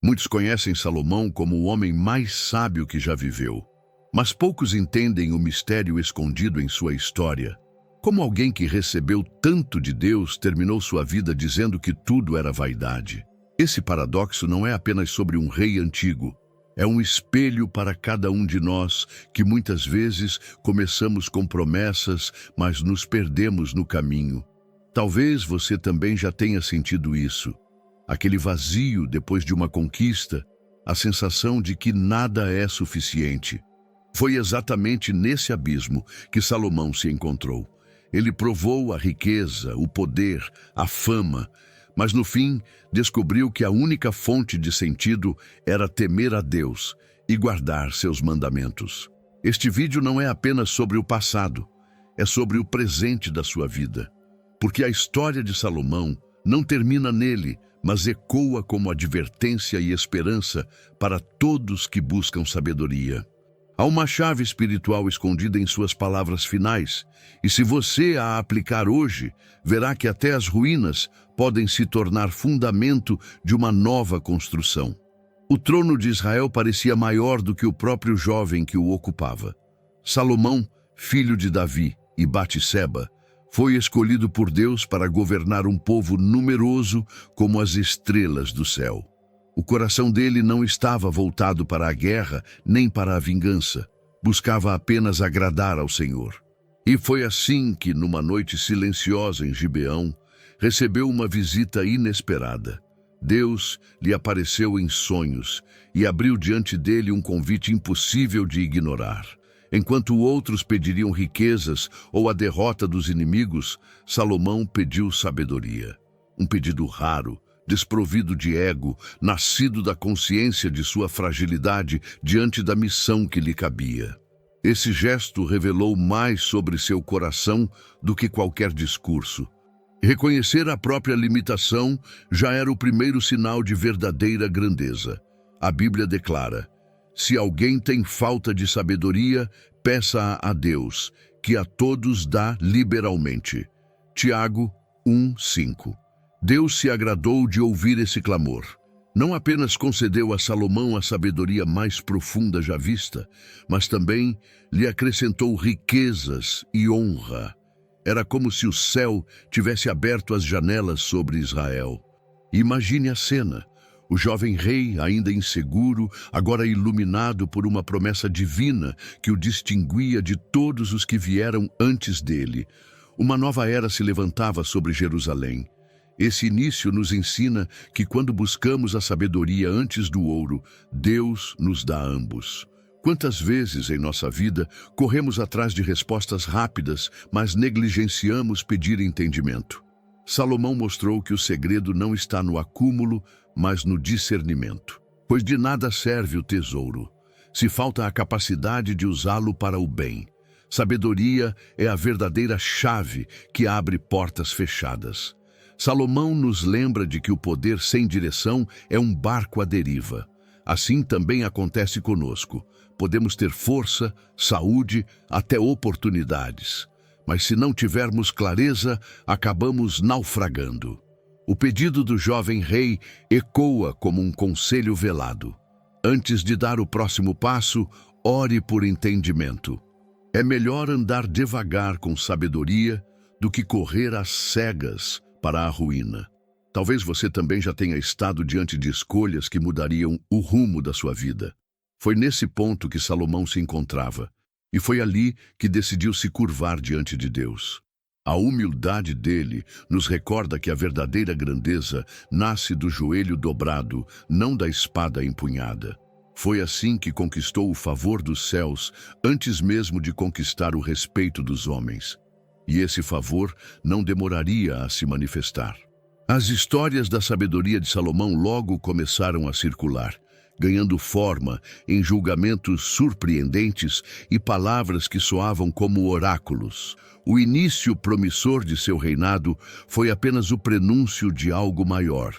Muitos conhecem Salomão como o homem mais sábio que já viveu, mas poucos entendem o mistério escondido em sua história. Como alguém que recebeu tanto de Deus terminou sua vida dizendo que tudo era vaidade. Esse paradoxo não é apenas sobre um rei antigo, é um espelho para cada um de nós que muitas vezes começamos com promessas, mas nos perdemos no caminho. Talvez você também já tenha sentido isso. Aquele vazio depois de uma conquista, a sensação de que nada é suficiente. Foi exatamente nesse abismo que Salomão se encontrou. Ele provou a riqueza, o poder, a fama, mas no fim descobriu que a única fonte de sentido era temer a Deus e guardar seus mandamentos. Este vídeo não é apenas sobre o passado, é sobre o presente da sua vida. Porque a história de Salomão não termina nele, mas ecoa como advertência e esperança para todos que buscam sabedoria. Há uma chave espiritual escondida em suas palavras finais, e se você a aplicar hoje, verá que até as ruínas podem se tornar fundamento de uma nova construção. O trono de Israel parecia maior do que o próprio jovem que o ocupava. Salomão, filho de Davi e Batseba, foi escolhido por Deus para governar um povo numeroso como as estrelas do céu. O coração dele não estava voltado para a guerra nem para a vingança. Buscava apenas agradar ao Senhor. E foi assim que, numa noite silenciosa em Gibeão, recebeu uma visita inesperada. Deus lhe apareceu em sonhos e abriu diante dele um convite impossível de ignorar. Enquanto outros pediriam riquezas ou a derrota dos inimigos, Salomão pediu sabedoria. Um pedido raro, desprovido de ego, nascido da consciência de sua fragilidade diante da missão que lhe cabia. Esse gesto revelou mais sobre seu coração do que qualquer discurso. Reconhecer a própria limitação já era o primeiro sinal de verdadeira grandeza. A Bíblia declara: se alguém tem falta de sabedoria, peça a Deus, que a todos dá liberalmente. Tiago 1:5. Deus se agradou de ouvir esse clamor. Não apenas concedeu a Salomão a sabedoria mais profunda já vista, mas também lhe acrescentou riquezas e honra. Era como se o céu tivesse aberto as janelas sobre Israel. Imagine a cena. O jovem rei, ainda inseguro, agora iluminado por uma promessa divina que o distinguia de todos os que vieram antes dele. Uma nova era se levantava sobre Jerusalém. Esse início nos ensina que quando buscamos a sabedoria antes do ouro, Deus nos dá ambos. Quantas vezes em nossa vida corremos atrás de respostas rápidas, mas negligenciamos pedir entendimento? Salomão mostrou que o segredo não está no acúmulo, mas no discernimento. Pois de nada serve o tesouro, se falta a capacidade de usá-lo para o bem. Sabedoria é a verdadeira chave que abre portas fechadas. Salomão nos lembra de que o poder sem direção é um barco à deriva. Assim também acontece conosco. Podemos ter força, saúde, até oportunidades. Mas se não tivermos clareza, acabamos naufragando. O pedido do jovem rei ecoa como um conselho velado. Antes de dar o próximo passo, ore por entendimento. É melhor andar devagar com sabedoria do que correr às cegas para a ruína. Talvez você também já tenha estado diante de escolhas que mudariam o rumo da sua vida. Foi nesse ponto que Salomão se encontrava, e foi ali que decidiu se curvar diante de Deus. A humildade dele nos recorda que a verdadeira grandeza nasce do joelho dobrado, não da espada empunhada. Foi assim que conquistou o favor dos céus, antes mesmo de conquistar o respeito dos homens. E esse favor não demoraria a se manifestar. As histórias da sabedoria de Salomão logo começaram a circular, ganhando forma em julgamentos surpreendentes e palavras que soavam como oráculos. O início promissor de seu reinado foi apenas o prenúncio de algo maior,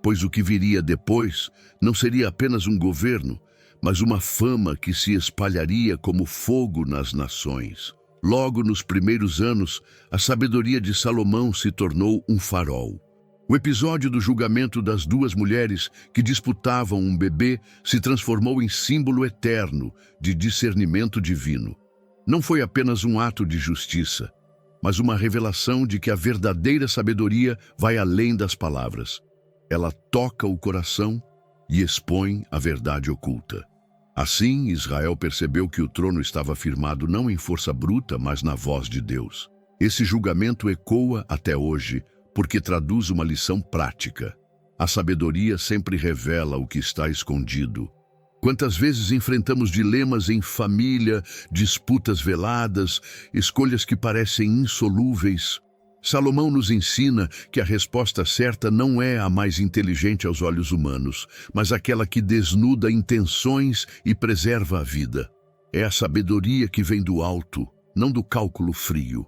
pois o que viria depois não seria apenas um governo, mas uma fama que se espalharia como fogo nas nações. Logo nos primeiros anos, a sabedoria de Salomão se tornou um farol. O episódio do julgamento das duas mulheres que disputavam um bebê se transformou em símbolo eterno de discernimento divino. Não foi apenas um ato de justiça, mas uma revelação de que a verdadeira sabedoria vai além das palavras. Ela toca o coração e expõe a verdade oculta. Assim, Israel percebeu que o trono estava firmado não em força bruta, mas na voz de Deus. Esse julgamento ecoa até hoje, porque traduz uma lição prática. A sabedoria sempre revela o que está escondido. Quantas vezes enfrentamos dilemas em família, disputas veladas, escolhas que parecem insolúveis? Salomão nos ensina que a resposta certa não é a mais inteligente aos olhos humanos, mas aquela que desnuda intenções e preserva a vida. É a sabedoria que vem do alto, não do cálculo frio.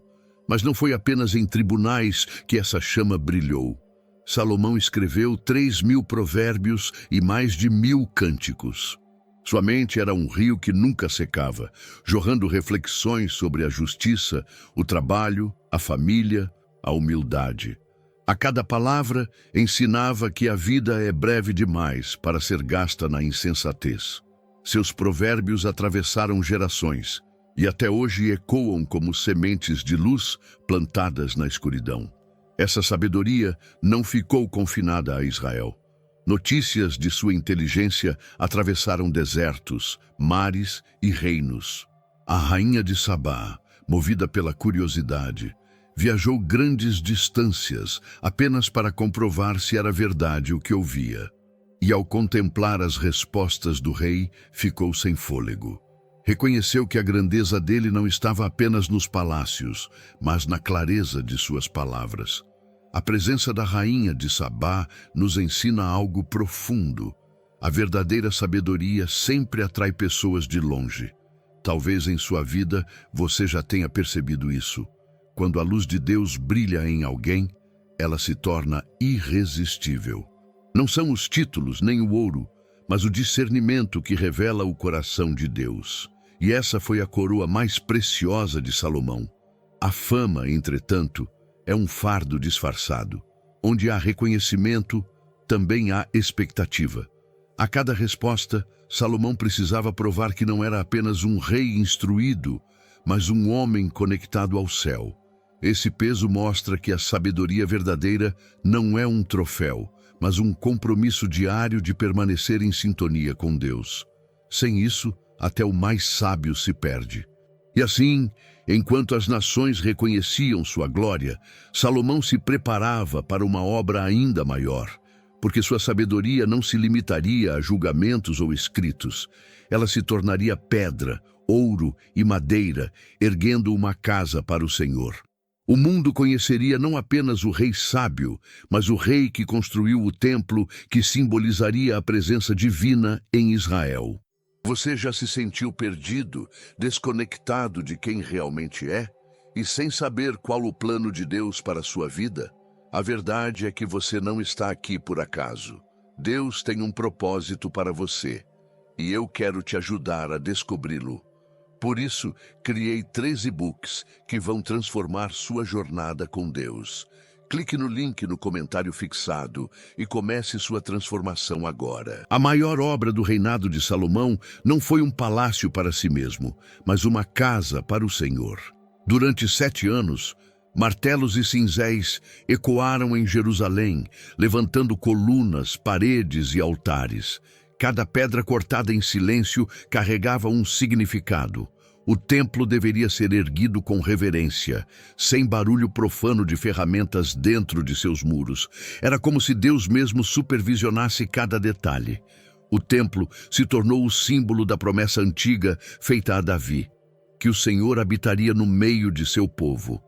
Mas não foi apenas em tribunais que essa chama brilhou. Salomão escreveu 3.000 provérbios e mais de 1.000 cânticos. Sua mente era um rio que nunca secava, jorrando reflexões sobre a justiça, o trabalho, a família, a humildade. A cada palavra ensinava que a vida é breve demais para ser gasta na insensatez. Seus provérbios atravessaram gerações e até hoje ecoam como sementes de luz plantadas na escuridão. Essa sabedoria não ficou confinada a Israel. Notícias de sua inteligência atravessaram desertos, mares e reinos. A rainha de Sabá, movida pela curiosidade, viajou grandes distâncias apenas para comprovar se era verdade o que ouvia. E ao contemplar as respostas do rei, ficou sem fôlego. Reconheceu que a grandeza dele não estava apenas nos palácios, mas na clareza de suas palavras. A presença da rainha de Sabá nos ensina algo profundo. A verdadeira sabedoria sempre atrai pessoas de longe. Talvez em sua vida você já tenha percebido isso. Quando a luz de Deus brilha em alguém, ela se torna irresistível. Não são os títulos nem o ouro, mas o discernimento que revela o coração de Deus. E essa foi a coroa mais preciosa de Salomão. A fama, entretanto, é um fardo disfarçado. Onde há reconhecimento, também há expectativa. A cada resposta, Salomão precisava provar que não era apenas um rei instruído, mas um homem conectado ao céu. Esse peso mostra que a sabedoria verdadeira não é um troféu, mas um compromisso diário de permanecer em sintonia com Deus. Sem isso, até o mais sábio se perde. E assim, enquanto as nações reconheciam sua glória, Salomão se preparava para uma obra ainda maior, porque sua sabedoria não se limitaria a julgamentos ou escritos. Ela se tornaria pedra, ouro e madeira, erguendo uma casa para o Senhor. O mundo conheceria não apenas o rei sábio, mas o rei que construiu o templo que simbolizaria a presença divina em Israel. Você já se sentiu perdido, desconectado de quem realmente é, e sem saber qual o plano de Deus para a sua vida? A verdade é que você não está aqui por acaso. Deus tem um propósito para você, e eu quero te ajudar a descobri-lo. Por isso, criei 3 e-books que vão transformar sua jornada com Deus. Clique no link no comentário fixado e comece sua transformação agora. A maior obra do reinado de Salomão não foi um palácio para si mesmo, mas uma casa para o Senhor. Durante 7 anos, martelos e cinzéis ecoaram em Jerusalém, levantando colunas, paredes e altares. Cada pedra cortada em silêncio carregava um significado. O templo deveria ser erguido com reverência, sem barulho profano de ferramentas dentro de seus muros. Era como se Deus mesmo supervisionasse cada detalhe. O templo se tornou o símbolo da promessa antiga feita a Davi, que o Senhor habitaria no meio de seu povo.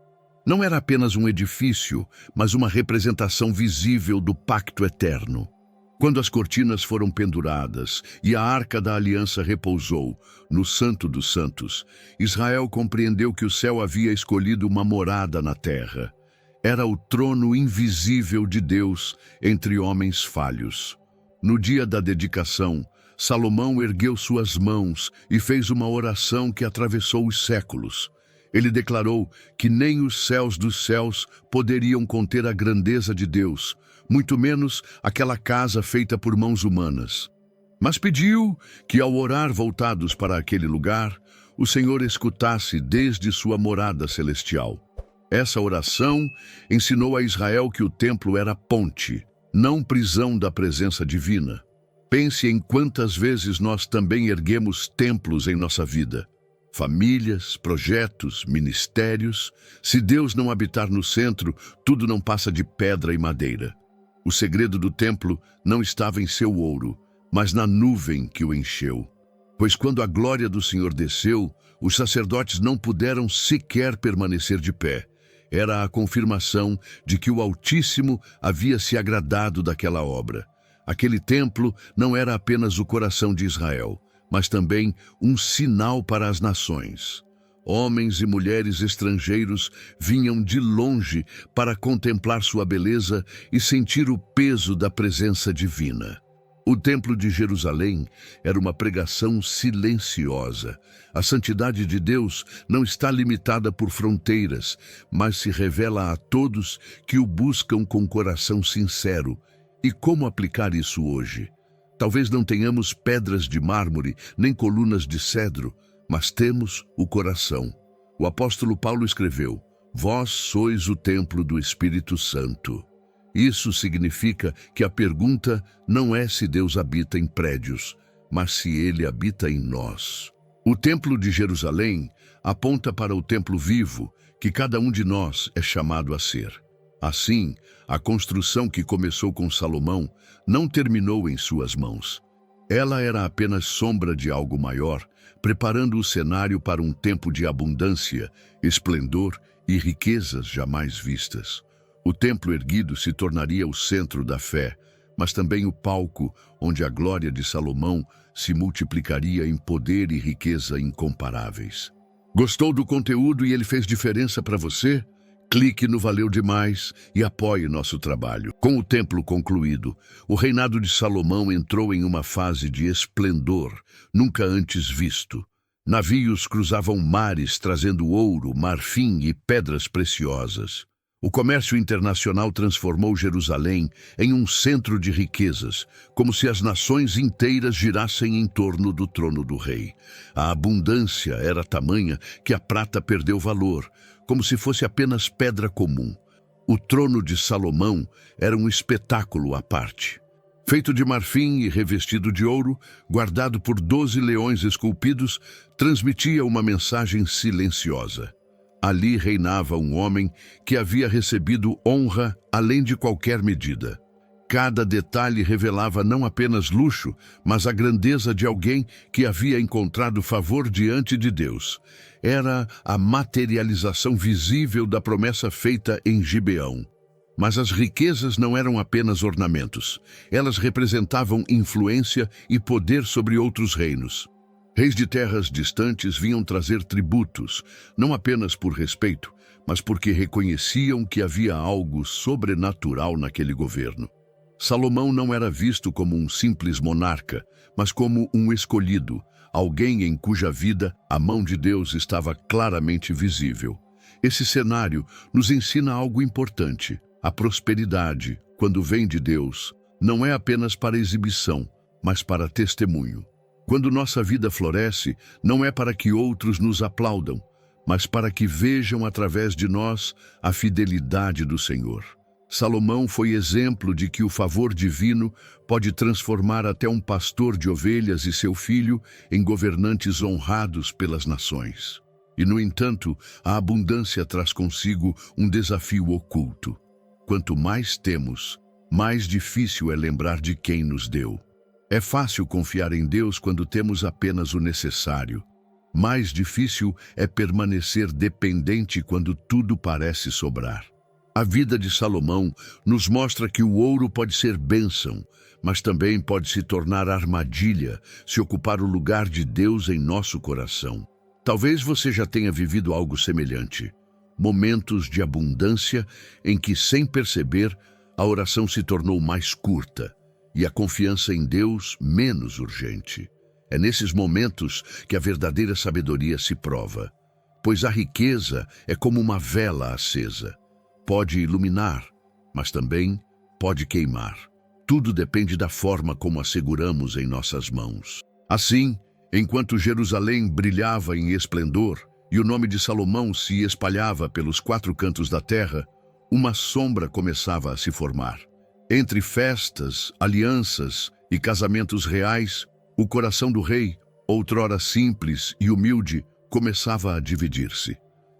Não era apenas um edifício, mas uma representação visível do pacto eterno. Quando as cortinas foram penduradas e a Arca da Aliança repousou no Santo dos Santos, Israel compreendeu que o céu havia escolhido uma morada na terra. Era o trono invisível de Deus entre homens falhos. No dia da dedicação, Salomão ergueu suas mãos e fez uma oração que atravessou os séculos. Ele declarou que nem os céus dos céus poderiam conter a grandeza de Deus, muito menos aquela casa feita por mãos humanas. Mas pediu que, ao orar voltados para aquele lugar, o Senhor escutasse desde sua morada celestial. Essa oração ensinou a Israel que o templo era ponte, não prisão da presença divina. Pense em quantas vezes nós também erguemos templos em nossa vida. Famílias, projetos, ministérios. Se Deus não habitar no centro, tudo não passa de pedra e madeira. O segredo do templo não estava em seu ouro, mas na nuvem que o encheu. Pois quando a glória do Senhor desceu, os sacerdotes não puderam sequer permanecer de pé. Era a confirmação de que o Altíssimo havia se agradado daquela obra. Aquele templo não era apenas o coração de Israel, mas também um sinal para as nações. Homens e mulheres estrangeiros vinham de longe para contemplar sua beleza e sentir o peso da presença divina. O Templo de Jerusalém era uma pregação silenciosa. A santidade de Deus não está limitada por fronteiras, mas se revela a todos que o buscam com coração sincero. E como aplicar isso hoje? Talvez não tenhamos pedras de mármore, nem colunas de cedro, mas temos o coração. O apóstolo Paulo escreveu: "Vós sois o templo do Espírito Santo." Isso significa que a pergunta não é se Deus habita em prédios, mas se Ele habita em nós. O Templo de Jerusalém aponta para o templo vivo que cada um de nós é chamado a ser. Assim, a construção que começou com Salomão não terminou em suas mãos. Ela era apenas sombra de algo maior, preparando o cenário para um tempo de abundância, esplendor e riquezas jamais vistas. O templo erguido se tornaria o centro da fé, mas também o palco onde a glória de Salomão se multiplicaria em poder e riqueza incomparáveis. Gostou do conteúdo e ele fez diferença para você? Clique no Valeu Demais e apoie nosso trabalho. Com o templo concluído, o reinado de Salomão entrou em uma fase de esplendor nunca antes visto. Navios cruzavam mares trazendo ouro, marfim e pedras preciosas. O comércio internacional transformou Jerusalém em um centro de riquezas, como se as nações inteiras girassem em torno do trono do rei. A abundância era tamanha que a prata perdeu valor, como se fosse apenas pedra comum. O trono de Salomão era um espetáculo à parte. Feito de marfim e revestido de ouro, guardado por 12 leões esculpidos, transmitia uma mensagem silenciosa. Ali reinava um homem que havia recebido honra além de qualquer medida. Cada detalhe revelava não apenas luxo, mas a grandeza de alguém que havia encontrado favor diante de Deus. Era a materialização visível da promessa feita em Gibeão. Mas as riquezas não eram apenas ornamentos. Elas representavam influência e poder sobre outros reinos. Reis de terras distantes vinham trazer tributos, não apenas por respeito, mas porque reconheciam que havia algo sobrenatural naquele governo. Salomão não era visto como um simples monarca, mas como um escolhido, alguém em cuja vida a mão de Deus estava claramente visível. Esse cenário nos ensina algo importante. A prosperidade, quando vem de Deus, não é apenas para exibição, mas para testemunho. Quando nossa vida floresce, não é para que outros nos aplaudam, mas para que vejam através de nós a fidelidade do Senhor. Salomão foi exemplo de que o favor divino pode transformar até um pastor de ovelhas e seu filho em governantes honrados pelas nações. E, no entanto, a abundância traz consigo um desafio oculto. Quanto mais temos, mais difícil é lembrar de quem nos deu. É fácil confiar em Deus quando temos apenas o necessário. Mais difícil é permanecer dependente quando tudo parece sobrar. A vida de Salomão nos mostra que o ouro pode ser bênção, mas também pode se tornar armadilha se ocupar o lugar de Deus em nosso coração. Talvez você já tenha vivido algo semelhante. Momentos de abundância em que, sem perceber, a oração se tornou mais curta e a confiança em Deus menos urgente. É nesses momentos que a verdadeira sabedoria se prova, pois a riqueza é como uma vela acesa. Pode iluminar, mas também pode queimar. Tudo depende da forma como a seguramos em nossas mãos. Assim, enquanto Jerusalém brilhava em esplendor e o nome de Salomão se espalhava pelos 4 cantos da terra, uma sombra começava a se formar. Entre festas, alianças e casamentos reais, o coração do rei, outrora simples e humilde, começava a dividir-se.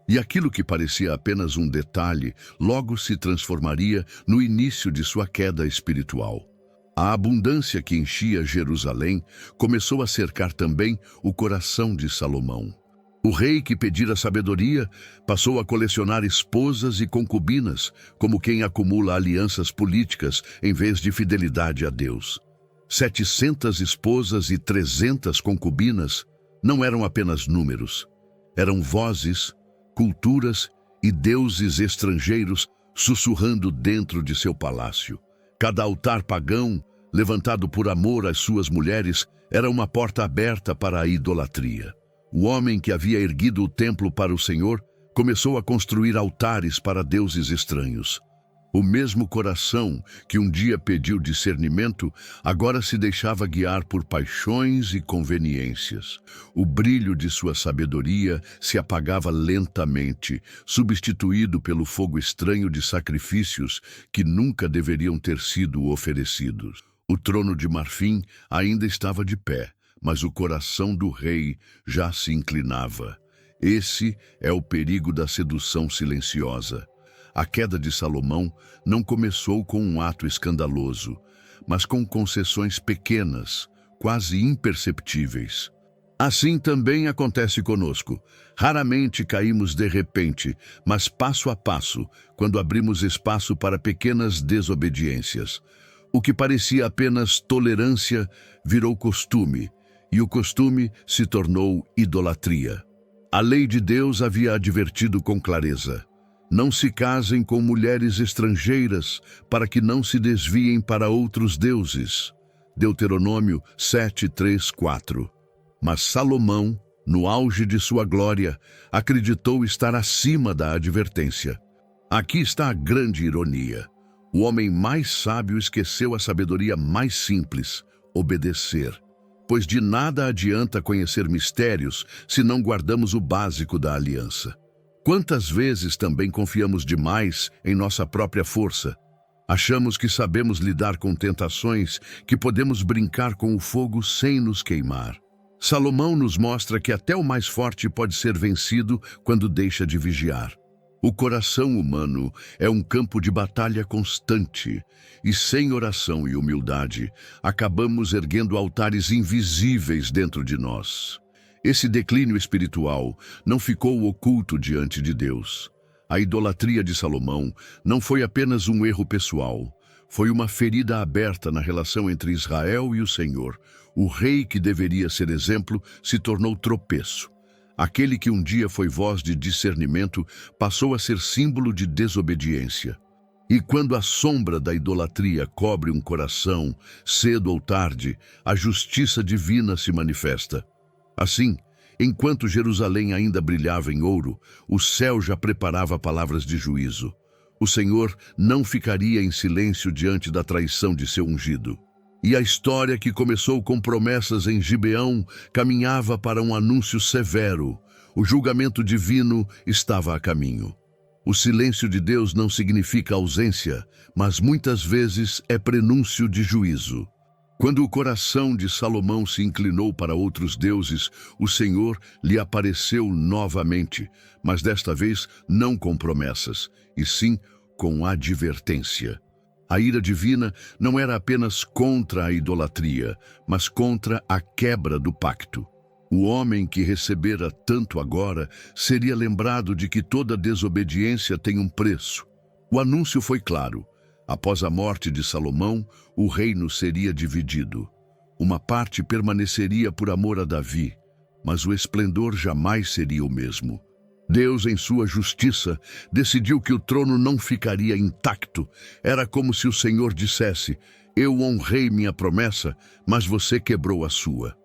E aquilo que parecia apenas um detalhe, logo se transformaria no início de sua queda espiritual. A abundância que enchia Jerusalém começou a cercar também o coração de Salomão. O rei que pedira sabedoria passou a colecionar esposas e concubinas, como quem acumula alianças políticas em vez de fidelidade a Deus. 700 esposas e 300 concubinas não eram apenas números, eram vozes, culturas e deuses estrangeiros sussurrando dentro de seu palácio. Cada altar pagão, levantado por amor às suas mulheres, era uma porta aberta para a idolatria. O homem que havia erguido o templo para o Senhor começou a construir altares para deuses estranhos. O mesmo coração que um dia pediu discernimento, agora se deixava guiar por paixões e conveniências. O brilho de sua sabedoria se apagava lentamente, substituído pelo fogo estranho de sacrifícios que nunca deveriam ter sido oferecidos. O trono de marfim ainda estava de pé, mas o coração do rei já se inclinava. Esse é o perigo da sedução silenciosa. A queda de Salomão não começou com um ato escandaloso, mas com concessões pequenas, quase imperceptíveis. Assim também acontece conosco. Raramente caímos de repente, mas passo a passo, quando abrimos espaço para pequenas desobediências. O que parecia apenas tolerância virou costume, e o costume se tornou idolatria. A lei de Deus havia advertido com clareza: não se casem com mulheres estrangeiras, para que não se desviem para outros deuses. Deuteronômio 7:3-4. Mas Salomão, no auge de sua glória, acreditou estar acima da advertência. Aqui está a grande ironia. O homem mais sábio esqueceu a sabedoria mais simples: obedecer. Pois de nada adianta conhecer mistérios se não guardamos o básico da aliança. Quantas vezes também confiamos demais em nossa própria força? Achamos que sabemos lidar com tentações, que podemos brincar com o fogo sem nos queimar. Salomão nos mostra que até o mais forte pode ser vencido quando deixa de vigiar. O coração humano é um campo de batalha constante, e sem oração e humildade, acabamos erguendo altares invisíveis dentro de nós. Esse declínio espiritual não ficou oculto diante de Deus. A idolatria de Salomão não foi apenas um erro pessoal, foi uma ferida aberta na relação entre Israel e o Senhor. O rei que deveria ser exemplo se tornou tropeço. Aquele que um dia foi voz de discernimento passou a ser símbolo de desobediência. E quando a sombra da idolatria cobre um coração, cedo ou tarde, a justiça divina se manifesta. Assim, enquanto Jerusalém ainda brilhava em ouro, o céu já preparava palavras de juízo. O Senhor não ficaria em silêncio diante da traição de seu ungido. E a história que começou com promessas em Gibeão caminhava para um anúncio severo. O julgamento divino estava a caminho. O silêncio de Deus não significa ausência, mas muitas vezes é prenúncio de juízo. Quando o coração de Salomão se inclinou para outros deuses, o Senhor lhe apareceu novamente, mas desta vez não com promessas, e sim com advertência. A ira divina não era apenas contra a idolatria, mas contra a quebra do pacto. O homem que recebera tanto agora seria lembrado de que toda desobediência tem um preço. O anúncio foi claro. Após a morte de Salomão, o reino seria dividido. Uma parte permaneceria por amor a Davi, mas o esplendor jamais seria o mesmo. Deus, em sua justiça, decidiu que o trono não ficaria intacto. Era como se o Senhor dissesse: eu honrei minha promessa, mas você quebrou a sua.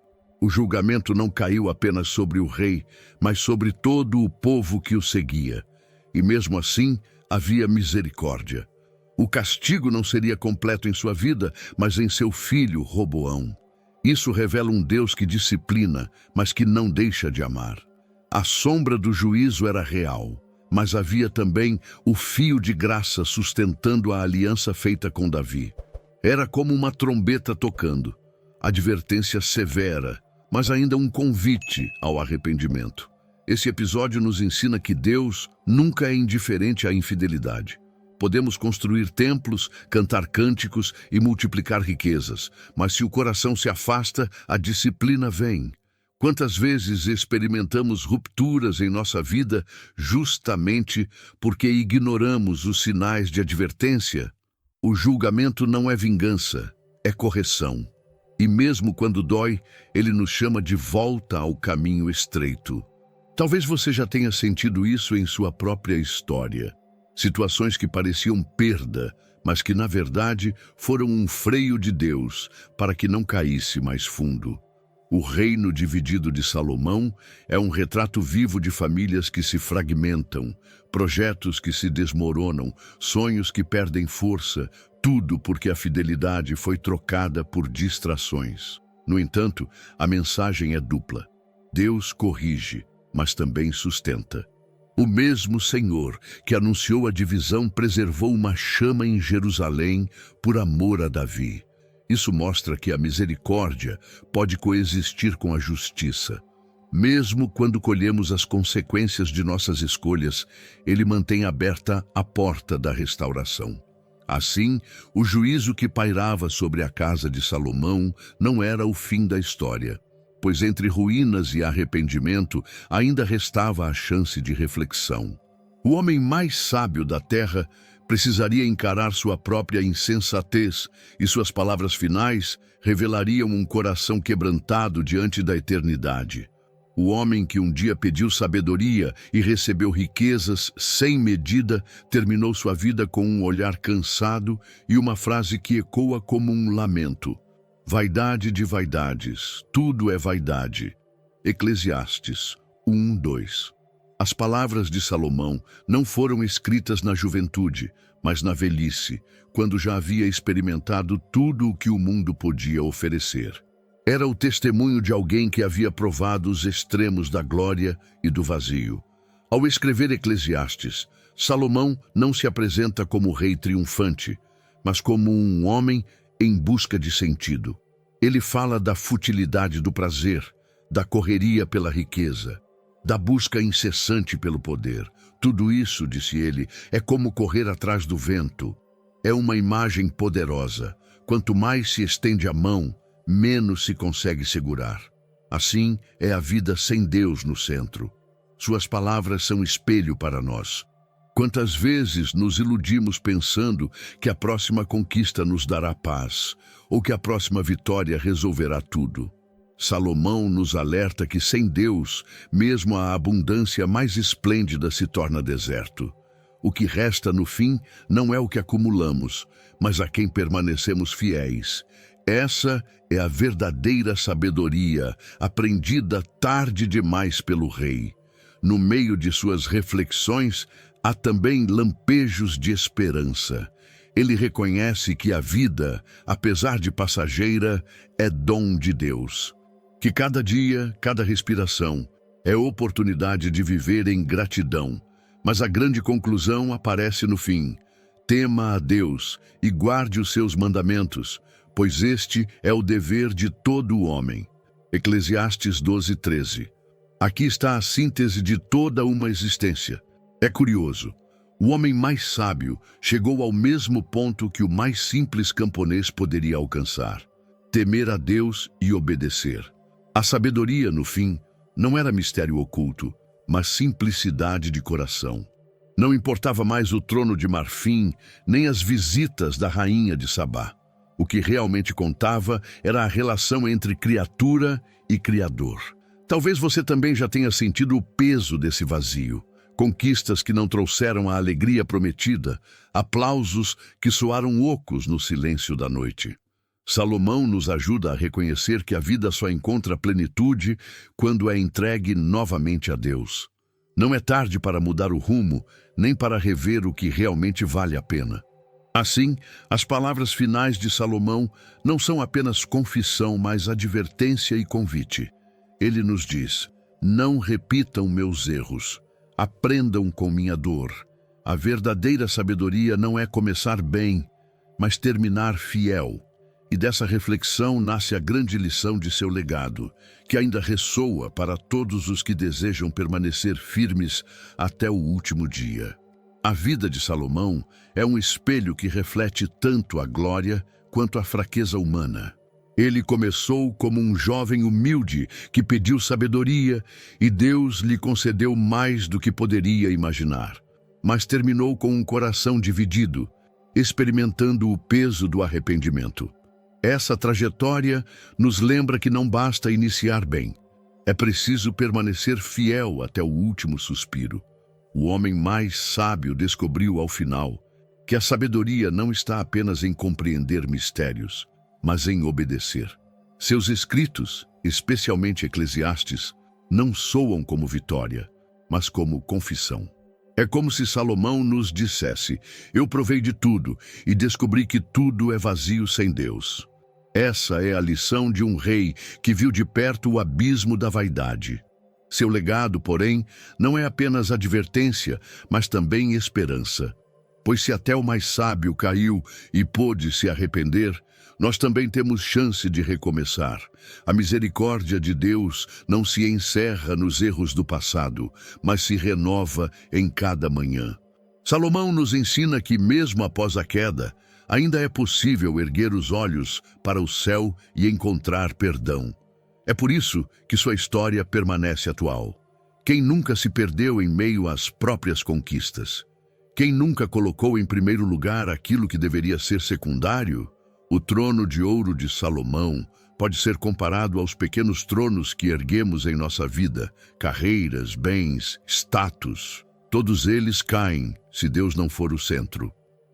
O julgamento não caiu apenas sobre o rei, mas sobre todo o povo que o seguia. E mesmo assim, havia misericórdia. O castigo não seria completo em sua vida, mas em seu filho Roboão. Isso revela um Deus que disciplina, mas que não deixa de amar. A sombra do juízo era real, mas havia também o fio de graça sustentando a aliança feita com Davi. Era como uma trombeta tocando, advertência severa, mas ainda um convite ao arrependimento. Esse episódio nos ensina que Deus nunca é indiferente à infidelidade. Podemos construir templos, cantar cânticos e multiplicar riquezas, mas se o coração se afasta, a disciplina vem. Quantas vezes experimentamos rupturas em nossa vida justamente porque ignoramos os sinais de advertência? O julgamento não é vingança, é correção. E mesmo quando dói, ele nos chama de volta ao caminho estreito. Talvez você já tenha sentido isso em sua própria história. Situações que pareciam perda, mas que na verdade foram um freio de Deus para que não caísse mais fundo. O reino dividido de Salomão é um retrato vivo de famílias que se fragmentam, projetos que se desmoronam, sonhos que perdem força, tudo porque a fidelidade foi trocada por distrações. No entanto, a mensagem é dupla. Deus corrige, mas também sustenta. O mesmo Senhor que anunciou a divisão preservou uma chama em Jerusalém por amor a Davi. Isso mostra que a misericórdia pode coexistir com a justiça. Mesmo quando colhemos as consequências de nossas escolhas, ele mantém aberta a porta da restauração. Assim, o juízo que pairava sobre a casa de Salomão não era o fim da história, pois entre ruínas e arrependimento ainda restava a chance de reflexão. O homem mais sábio da terra precisaria encarar sua própria insensatez e suas palavras finais revelariam um coração quebrantado diante da eternidade. O homem que um dia pediu sabedoria e recebeu riquezas sem medida terminou sua vida com um olhar cansado e uma frase que ecoa como um lamento. Vaidade de vaidades, tudo é vaidade. Eclesiastes 1:2. As palavras de Salomão não foram escritas na juventude, mas na velhice, quando já havia experimentado tudo o que o mundo podia oferecer. Era o testemunho de alguém que havia provado os extremos da glória e do vazio. Ao escrever Eclesiastes, Salomão não se apresenta como rei triunfante, mas como um homem em busca de sentido. Ele fala da futilidade do prazer, da correria pela riqueza, da busca incessante pelo poder. Tudo isso, disse ele, é como correr atrás do vento. É uma imagem poderosa. Quanto mais se estende a mão, menos se consegue segurar. Assim é a vida sem Deus no centro. Suas palavras são espelho para nós. Quantas vezes nos iludimos pensando que a próxima conquista nos dará paz, ou que a próxima vitória resolverá tudo. Salomão nos alerta que sem Deus, mesmo a abundância mais esplêndida se torna deserto. O que resta no fim não é o que acumulamos, mas a quem permanecemos fiéis. Essa é a verdadeira sabedoria, aprendida tarde demais pelo rei. No meio de suas reflexões, há também lampejos de esperança. Ele reconhece que a vida, apesar de passageira, é dom de Deus. Que cada dia, cada respiração, é oportunidade de viver em gratidão. Mas a grande conclusão aparece no fim. Tema a Deus e guarde os seus mandamentos, pois este é o dever de todo o homem. Eclesiastes 12:13. Aqui está a síntese de toda uma existência. É curioso. O homem mais sábio chegou ao mesmo ponto que o mais simples camponês poderia alcançar: temer a Deus e obedecer. A sabedoria, no fim, não era mistério oculto, mas simplicidade de coração. Não importava mais o trono de marfim, nem as visitas da rainha de Sabá. O que realmente contava era a relação entre criatura e Criador. Talvez você também já tenha sentido o peso desse vazio. Conquistas que não trouxeram a alegria prometida, aplausos que soaram ocos no silêncio da noite. Salomão nos ajuda a reconhecer que a vida só encontra plenitude quando é entregue novamente a Deus. Não é tarde para mudar o rumo, nem para rever o que realmente vale a pena. Assim, as palavras finais de Salomão não são apenas confissão, mas advertência e convite. Ele nos diz: não repitam meus erros, aprendam com minha dor. A verdadeira sabedoria não é começar bem, mas terminar fiel. E dessa reflexão nasce a grande lição de seu legado, que ainda ressoa para todos os que desejam permanecer firmes até o último dia. A vida de Salomão é um espelho que reflete tanto a glória quanto a fraqueza humana. Ele começou como um jovem humilde que pediu sabedoria e Deus lhe concedeu mais do que poderia imaginar. Mas terminou com um coração dividido, experimentando o peso do arrependimento. Essa trajetória nos lembra que não basta iniciar bem. É preciso permanecer fiel até o último suspiro. O homem mais sábio descobriu ao final que a sabedoria não está apenas em compreender mistérios, mas em obedecer. Seus escritos, especialmente Eclesiastes, não soam como vitória, mas como confissão. É como se Salomão nos dissesse: eu provei de tudo e descobri que tudo é vazio sem Deus. Essa é a lição de um rei que viu de perto o abismo da vaidade. Seu legado, porém, não é apenas advertência, mas também esperança. Pois se até o mais sábio caiu e pôde se arrepender, nós também temos chance de recomeçar. A misericórdia de Deus não se encerra nos erros do passado, mas se renova em cada manhã. Salomão nos ensina que, mesmo após a queda, ainda é possível erguer os olhos para o céu e encontrar perdão. É por isso que sua história permanece atual. Quem nunca se perdeu em meio às próprias conquistas? Quem nunca colocou em primeiro lugar aquilo que deveria ser secundário? O trono de ouro de Salomão pode ser comparado aos pequenos tronos que erguemos em nossa vida: carreiras, bens, status. Todos eles caem se Deus não for o centro.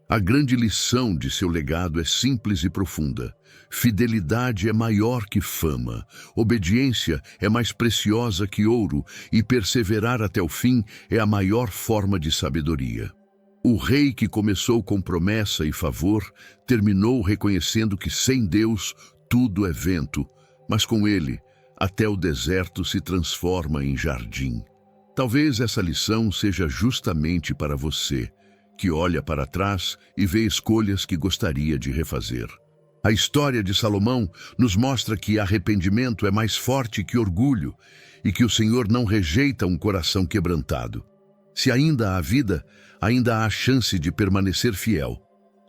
A grande lição de seu legado é simples e profunda. Fidelidade é maior que fama, obediência é mais preciosa que ouro e perseverar até o fim é a maior forma de sabedoria. O rei que começou com promessa e favor terminou reconhecendo que sem Deus tudo é vento, mas com ele até o deserto se transforma em jardim. Talvez essa lição seja justamente para você, que olha para trás e vê escolhas que gostaria de refazer. A história de Salomão nos mostra que arrependimento é mais forte que orgulho e que o Senhor não rejeita um coração quebrantado. Se ainda há vida, ainda há chance de permanecer fiel.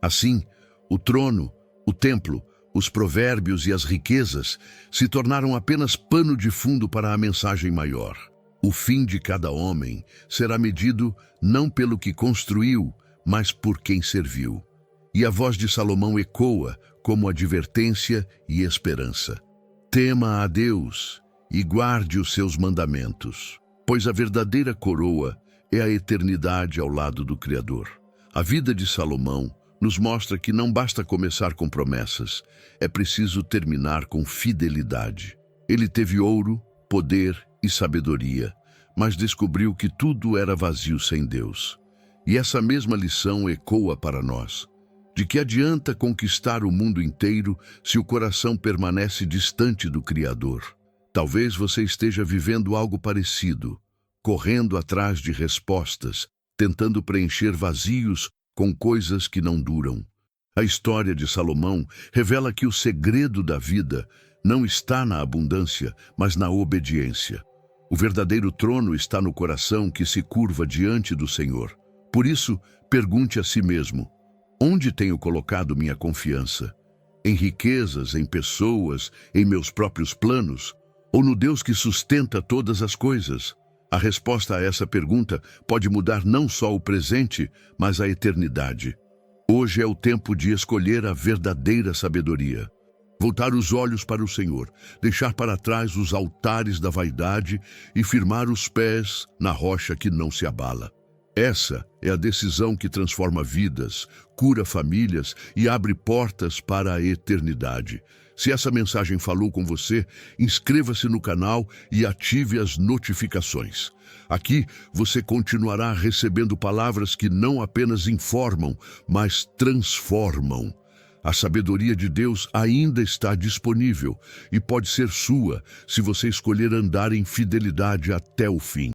Assim, o trono, o templo, os provérbios e as riquezas se tornaram apenas pano de fundo para a mensagem maior. O fim de cada homem será medido não pelo que construiu, mas por quem serviu. E a voz de Salomão ecoa como advertência e esperança. Tema a Deus e guarde os seus mandamentos, pois a verdadeira coroa é a eternidade ao lado do Criador. A vida de Salomão nos mostra que não basta começar com promessas, é preciso terminar com fidelidade. Ele teve ouro, poder e sabedoria, mas descobriu que tudo era vazio sem Deus. E essa mesma lição ecoa para nós. De que adianta conquistar o mundo inteiro se o coração permanece distante do Criador? Talvez você esteja vivendo algo parecido, correndo atrás de respostas, tentando preencher vazios com coisas que não duram. A história de Salomão revela que o segredo da vida não está na abundância, mas na obediência. O verdadeiro trono está no coração que se curva diante do Senhor. Por isso, pergunte a si mesmo: onde tenho colocado minha confiança? Em riquezas, em pessoas, em meus próprios planos? Ou no Deus que sustenta todas as coisas? A resposta a essa pergunta pode mudar não só o presente, mas a eternidade. Hoje é o tempo de escolher a verdadeira sabedoria. Voltar os olhos para o Senhor, deixar para trás os altares da vaidade e firmar os pés na rocha que não se abala. Essa é a decisão que transforma vidas, cura famílias e abre portas para a eternidade. Se essa mensagem falou com você, inscreva-se no canal e ative as notificações. Aqui você continuará recebendo palavras que não apenas informam, mas transformam. A sabedoria de Deus ainda está disponível e pode ser sua se você escolher andar em fidelidade até o fim.